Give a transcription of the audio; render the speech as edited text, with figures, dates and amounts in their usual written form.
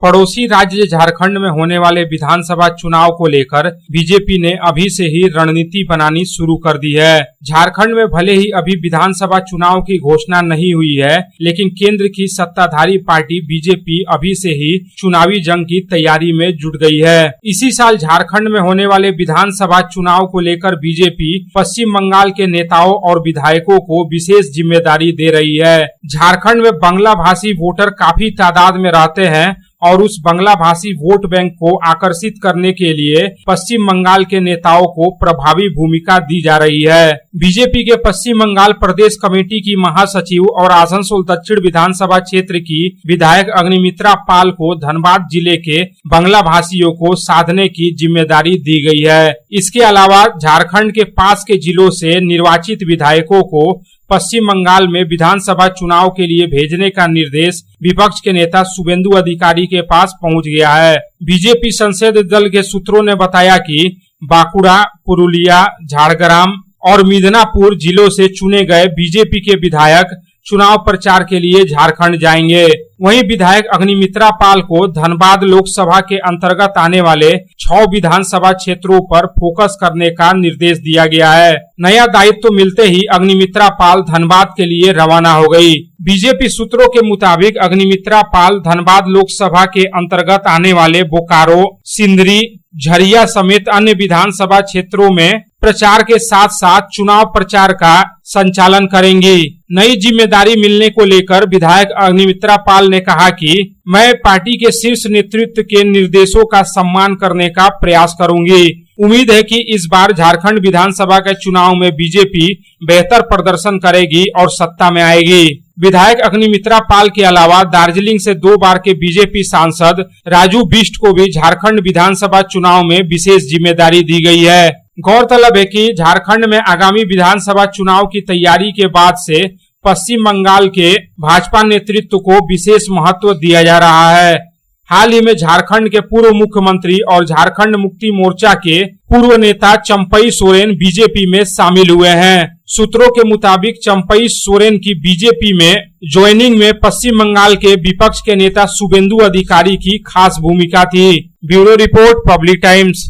पड़ोसी राज्य झारखंड में होने वाले विधानसभा चुनाव को लेकर बीजेपी ने अभी से ही रणनीति बनानी शुरू कर दी है। झारखंड में भले ही अभी विधानसभा चुनाव की घोषणा नहीं हुई है, लेकिन केंद्र की सत्ताधारी पार्टी बीजेपी अभी से ही चुनावी जंग की तैयारी में जुट गई है। इसी साल झारखंड में होने वाले विधानसभा चुनाव को लेकर बीजेपी पश्चिम बंगाल के नेताओं और विधायकों को विशेष जिम्मेदारी दे रही है। झारखंड में बांग्ला भाषी वोटर काफी तादाद में रहते हैं और उस बांग्ला भाषी वोट बैंक को आकर्षित करने के लिए पश्चिम बंगाल के नेताओं को प्रभावी भूमिका दी जा रही है। बीजेपी के पश्चिम बंगाल प्रदेश कमेटी की महासचिव और आसनसोल दक्षिण विधानसभा क्षेत्र की विधायक अग्निमित्रा पाल को धनबाद जिले के बांग्ला भाषियों को साधने की जिम्मेदारी दी गई है। इसके अलावा झारखंड के पास के जिलों से निर्वाचित विधायकों को पश्चिम बंगाल में विधानसभा चुनाव के लिए भेजने का निर्देश विपक्ष के नेता शुभेंदु अधिकारी के पास पहुंच गया है। बीजेपी संसदीय दल के सूत्रों ने बताया कि बांकुड़ा, पुरुलिया, झारग्राम और मिदनापुर जिलों से चुने गए बीजेपी के विधायक चुनाव प्रचार के लिए झारखंड जाएंगे। वहीं विधायक अग्निमित्रा पाल को धनबाद लोकसभा के अंतर्गत आने वाले 6 विधानसभा क्षेत्रों पर फोकस करने का निर्देश दिया गया है। नया दायित्व मिलते ही अग्निमित्रा पाल धनबाद के लिए रवाना हो गई। बीजेपी सूत्रों के मुताबिक अग्निमित्रा पाल धनबाद लोकसभा के अंतर्गत आने वाले बोकारो, सिंदरी, झरिया समेत अन्य विधानसभा क्षेत्रों में प्रचार के साथ साथ चुनाव प्रचार का संचालन करेंगी। नई जिम्मेदारी मिलने को लेकर विधायक अग्निमित्रा पाल ने कहा कि मैं पार्टी के शीर्ष नेतृत्व के निर्देशों का सम्मान करने का प्रयास करूंगी। उम्मीद है कि इस बार झारखंड विधानसभा के चुनाव में बीजेपी बेहतर प्रदर्शन करेगी और सत्ता में आएगी। विधायक अग्निमित्रा पाल के अलावा दार्जिलिंग से 2 बार के बीजेपी सांसद राजू बिष्ट को भी झारखंड विधानसभा चुनाव में विशेष जिम्मेदारी दी गई है। गौरतलब है कि झारखंड में आगामी विधानसभा चुनाव की तैयारी के बाद से पश्चिम बंगाल के भाजपा नेतृत्व को विशेष महत्व दिया जा रहा है। हाल ही में झारखंड के पूर्व मुख्यमंत्री और झारखंड मुक्ति मोर्चा के पूर्व नेता चंपई सोरेन बीजेपी में शामिल हुए हैं। सूत्रों के मुताबिक चंपई सोरेन की बीजेपी में ज्वाइनिंग में पश्चिम बंगाल के विपक्ष के नेता शुभेंदु अधिकारी की खास भूमिका थी। Bureau report, public times.